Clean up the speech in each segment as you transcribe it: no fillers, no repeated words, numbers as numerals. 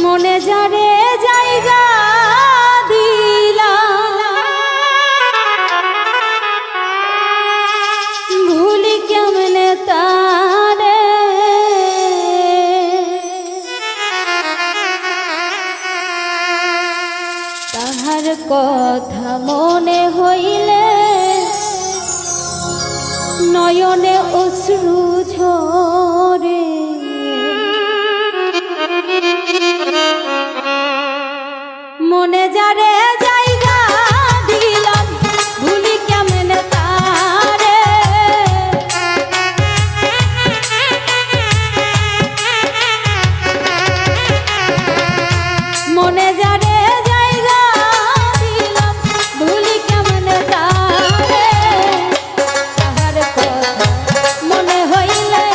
মনে যারে জায়গা দিলাম ভুলি কেমনে তারে তাহার কথা মনে হইলে নয়নে অশ্রু ঝরে মনে যারে জায়গা দিলাম ভুলি কেমনে তারে মনে যারে জায়গা দিলাম ভুলি কেমনে তারে তাহার কথা মনে হইলে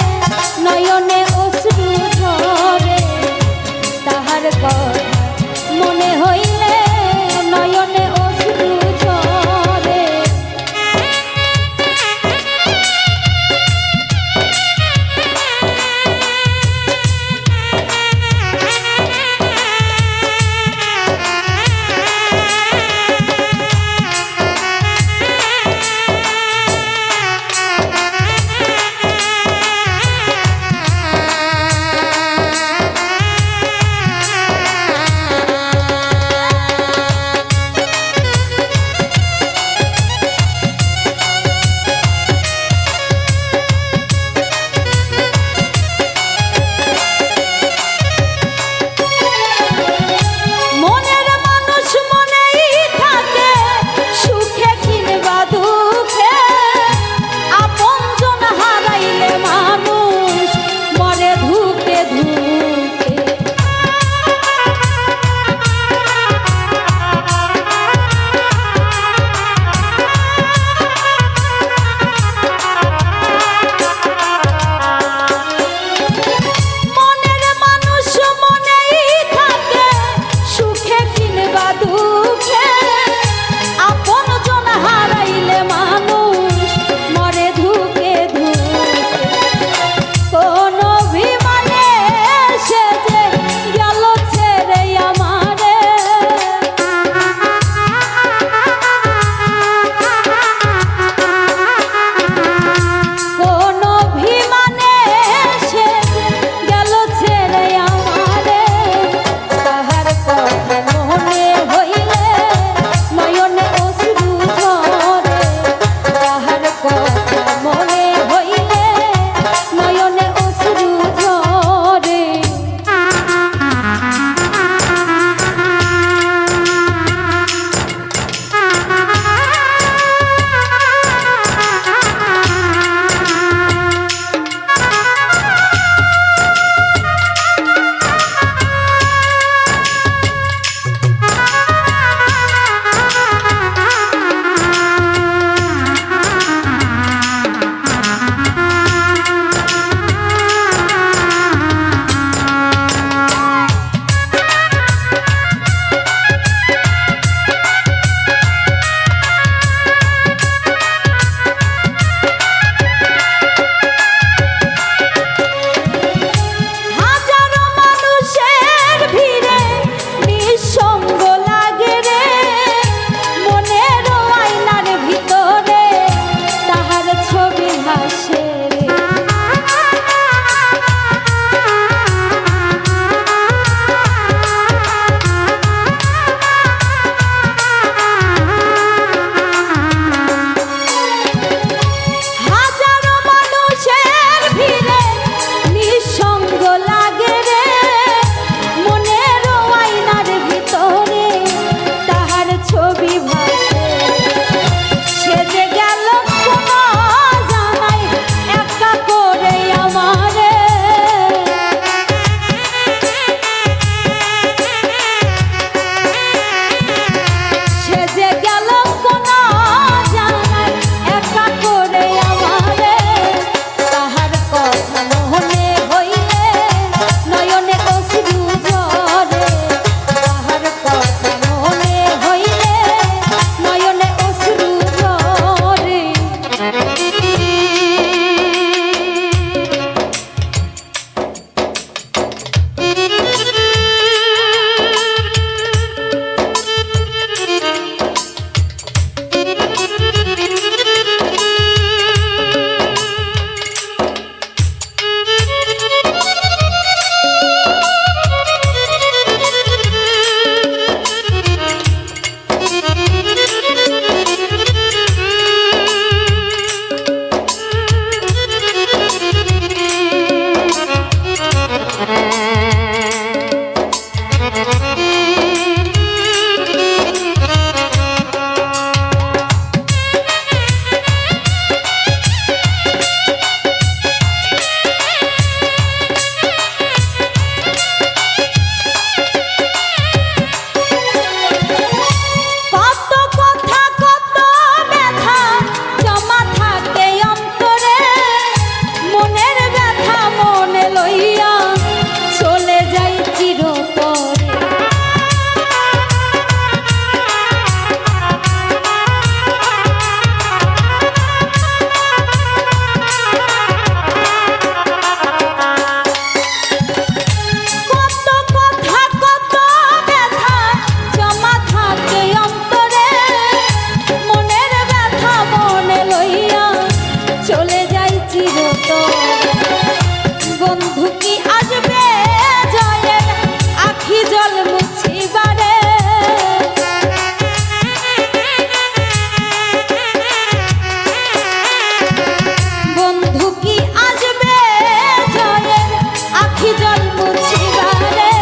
মুছিবারে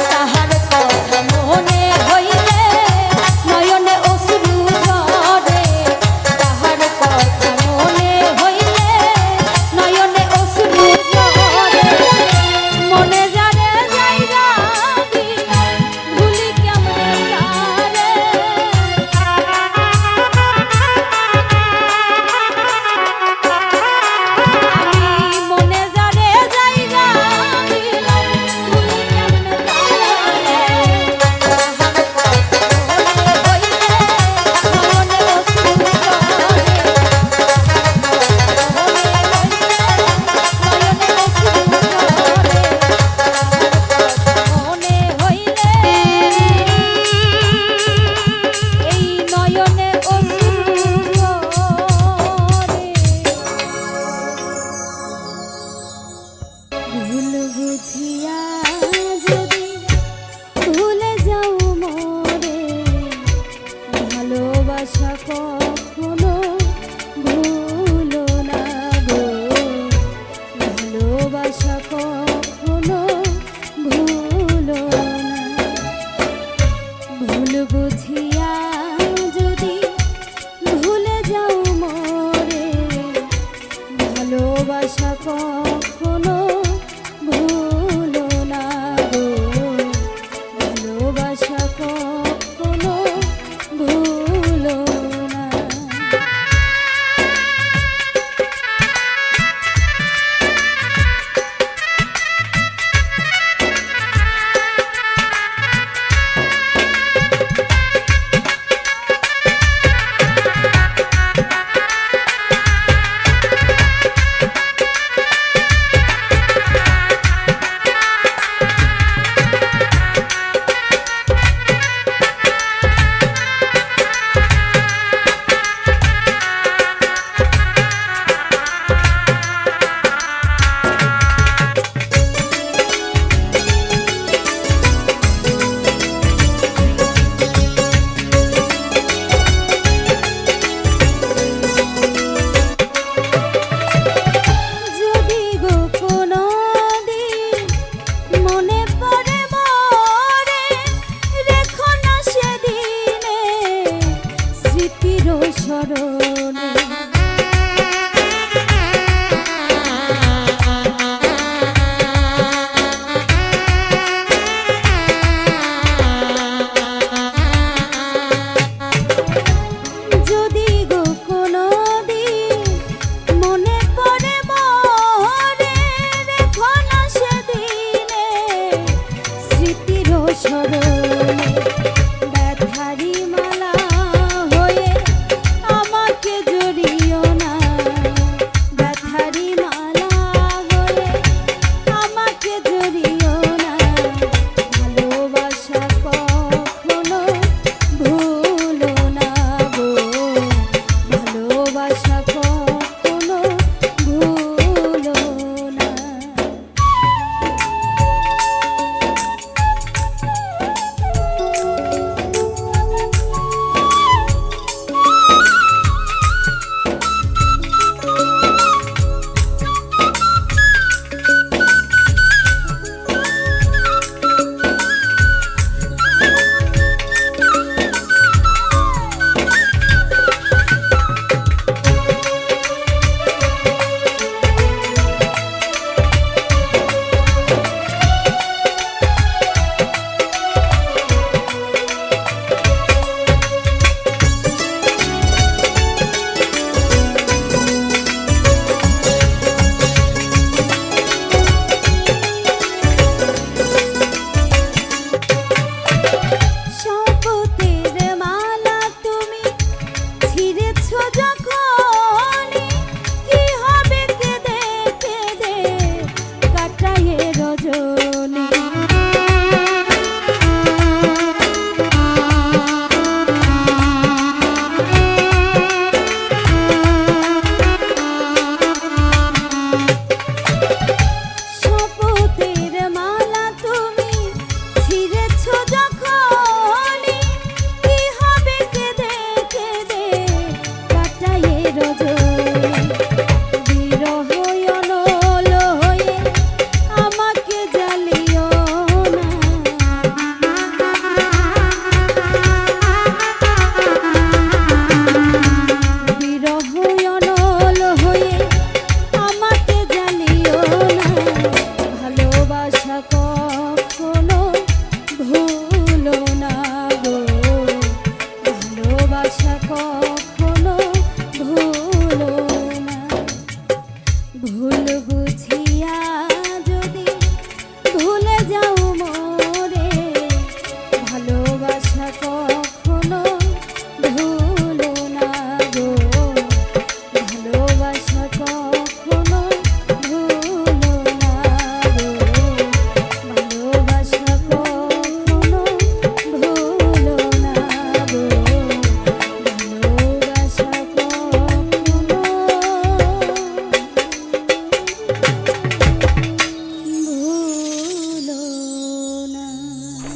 তাহার কথা মনে হইলে নয়নে অশ্রু ঝরে তাহার কথা মনে হইলে নয়নে অশ্রু ঝরে মনে যারে জায়গা দিলা ভুলি কেমনে তারে আমি মনে যারে জায়গা দিলাম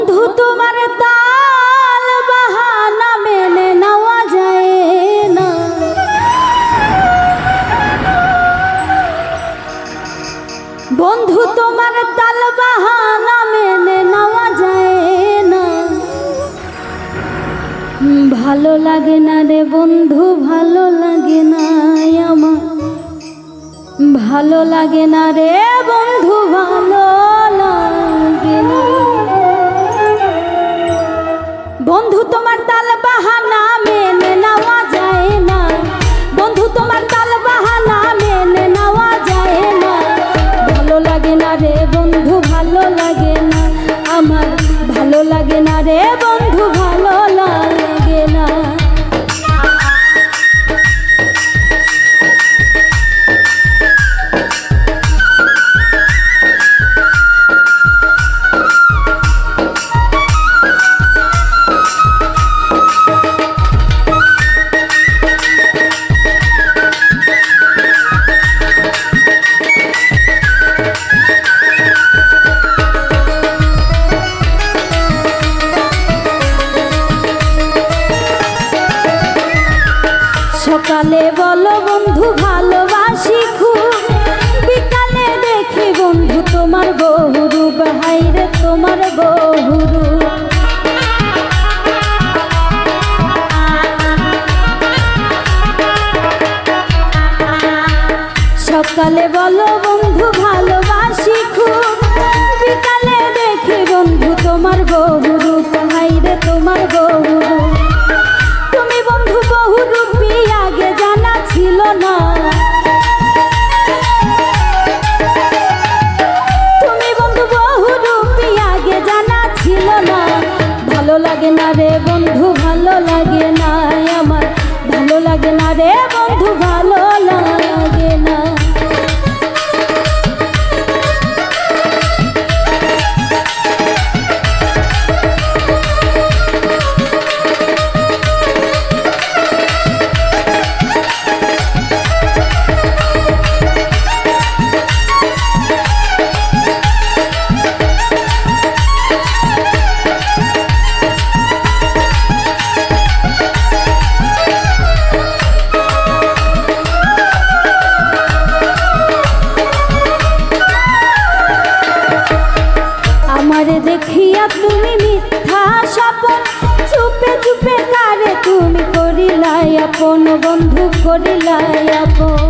বন্ধু তোমার তাল বাহানা মেনে নেওয়া যায় না, বন্ধু তোমার তাল বাহানা মেনে নেওয়া যায় না। ভালো লাগে না রে বন্ধু, ভালো লাগে না আমার, ভালো লাগে না রে বন্ধু, ভালো লাগে না। বন্ধু তোমার তাল বাহানা মেনে নেওয়া যায় না, বন্ধু তোমার তাল বাহানা মেনে নেওয়া যায় না। ভালো লাগে না রে বন্ধু, ভালো লাগে না আমার, ভালো লাগে না রে বন্ধু, ভালো লাগে না। সকালে বলো বন্ধু ভালোবাসি খুব, বিকালে দেখি বন্ধু তোমার বহুরূপ, হাইরে তোমার বহুরূপ। সকালে বলো বন্ধু ভালোবাসি খুব, বিকালে দেখি বন্ধু তোমার বহুরূপ, হাইরে তোমার বহুরূপ। তুমি বন্ধু বহুরূপী আগে জানা ছিল না, তুমি বন্ধু বহুরূপী আগে জানা ছিল না। ভালো লাগে না রে বন্ধু, ভালো লাগে না আমার, ভালো লাগে না রে বন্ধু, ভালো লাগে না। আমারে দেখিয়া তুমি মিথ্যা স্বপন, চুপে চুপে কারে তুমি করিলাই আপন, বন্ধু করিলাই আপন।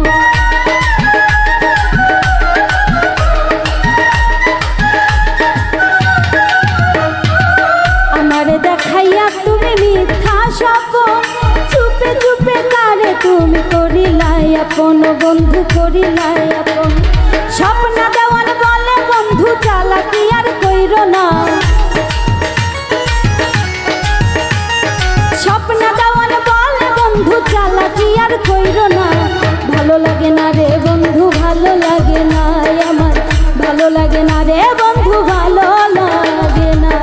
আমারে দেখাইয়া তুমি মিথ্যা স্বপন, চুপে চুপে কারে তুমি করিলাই আপন, বন্ধু করিলাই আপন। স্বপ্ন দেওয়ান বলে বন্ধু চালাকি আর কইরো না, স্বপ্ন দেওয়ান বলে বন্ধু চালাকি আর কইরো না। ভালো লাগে না রে বন্ধু, ভালো লাগে না আমার, ভালো লাগে না রে বন্ধু, ভালো লাগে না।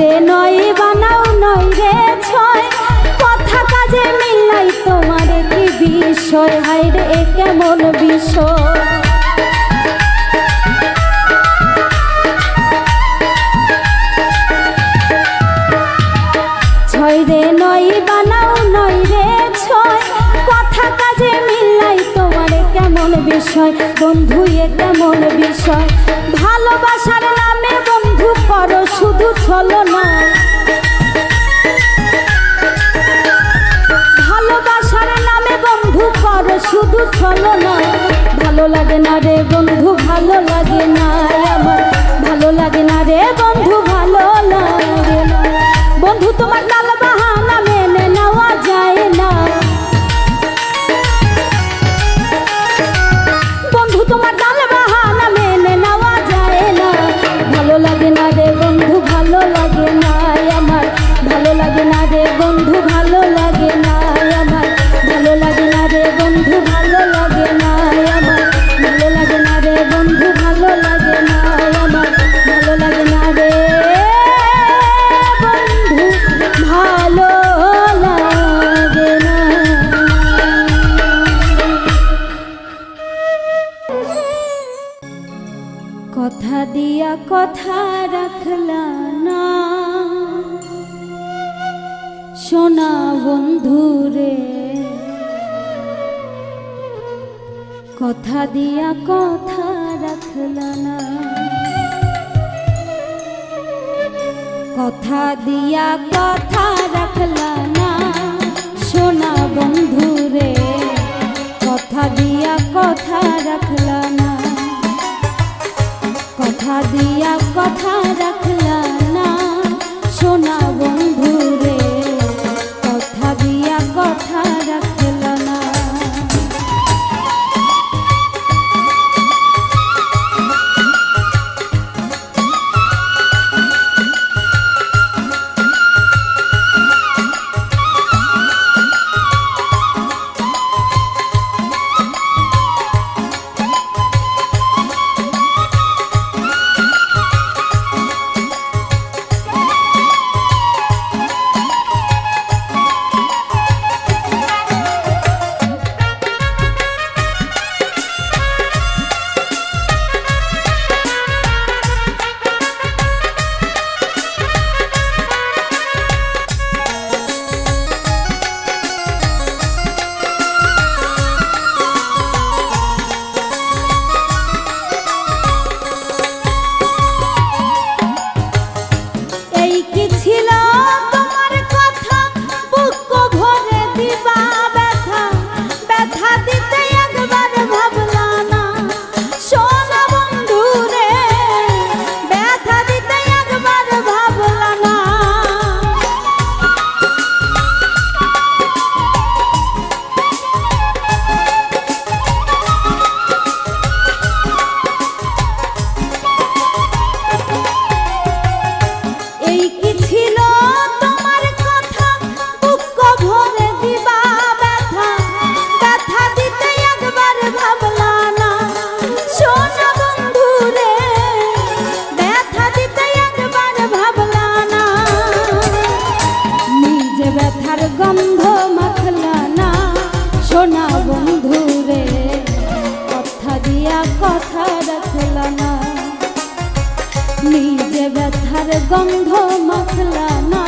রে নয় বানাও নয় রে ছয়, কথা কাজে মিলাই তোমার কি বিষয়, হাইরে এ কেমন বিষয়। ছয় রে নয় বানাও নয় রে ছয়, কথা কাজে মিলাই তোমার কেমন বিষয়, বন্ধু এ কেমন বিষয়। ভালোবাসার নামে বন্ধু করো শুধু ছলনা, ভালোবাসার নামে বন্ধু করো শুধু ছলনা। ভালো লাগে না রে বন্ধু, ভালো লাগে না আমার, ভালো লাগে না। কথা দিয়া কথা রাখলা না সোনা বন্ধুরে, কথা দিয়া কথা রাখলা না, কথা দিয়া কথা রাখলা না সোনা বন্ধুরে, কথা দিয়া কথা রাখলা না, কথা দিয়া কথা রাখলা না সোনা বন্ধুরে, কথা দিয়া কথা রাখলা না। ব্যথার গন্ধ মাখলা না সোনা বন্ধুরে, কথা দিয়া কথা রাখলা না, নিজে ব্যথার গন্ধ মাখলা না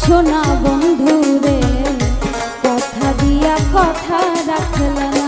সোনা বন্ধুরে, কথা দিয়া কথা রাখলা না।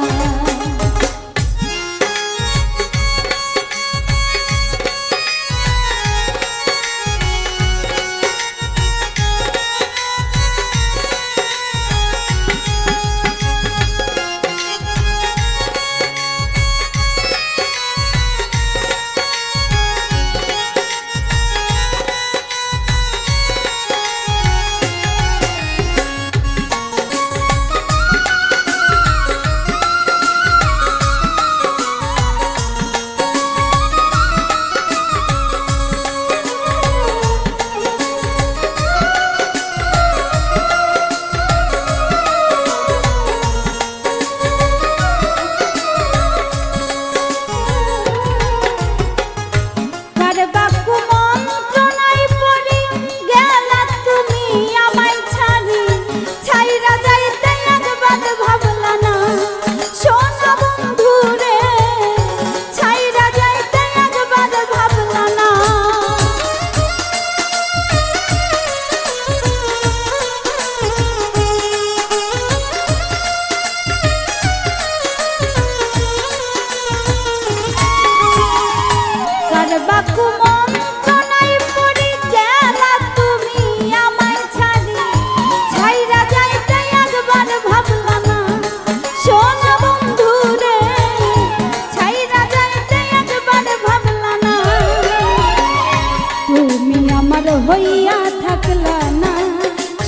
হইয়া থাকলা না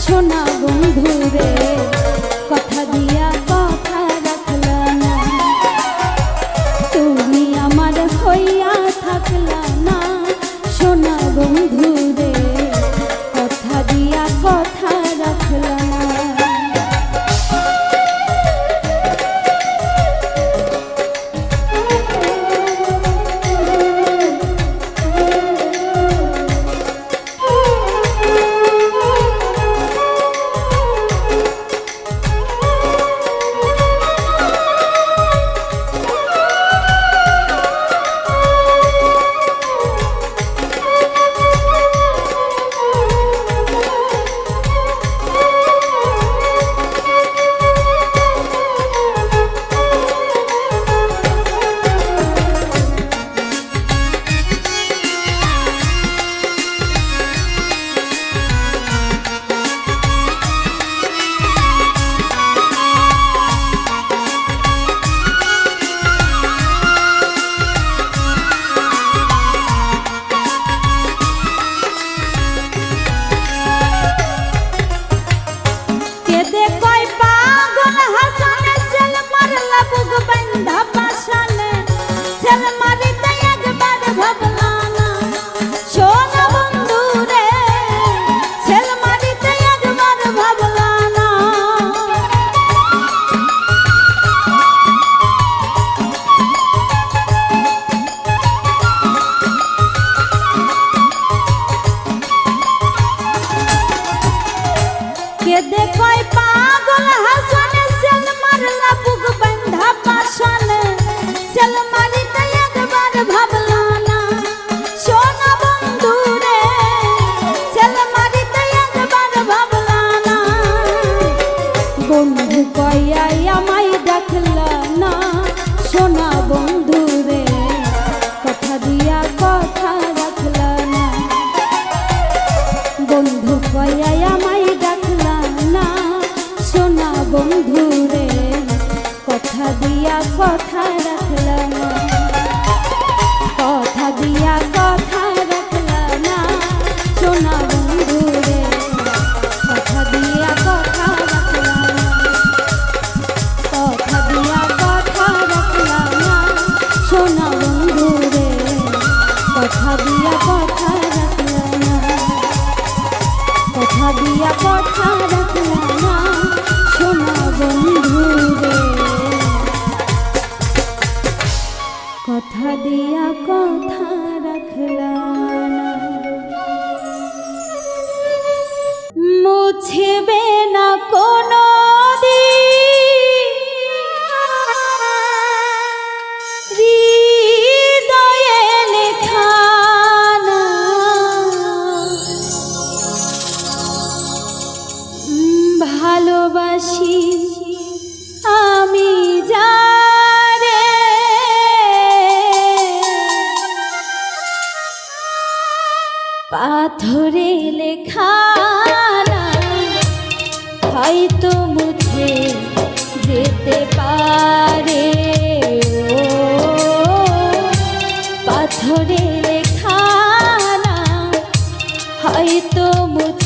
সোনা বন্ধুরে, কথা দিয়া কথা রাখলা না, তুমি আমার হইয়া থাকলা না পাথরে লেখা নাম হয়তো মুছে যেতে পারে, ও পাথরে লেখা নাম হয়তো মুছে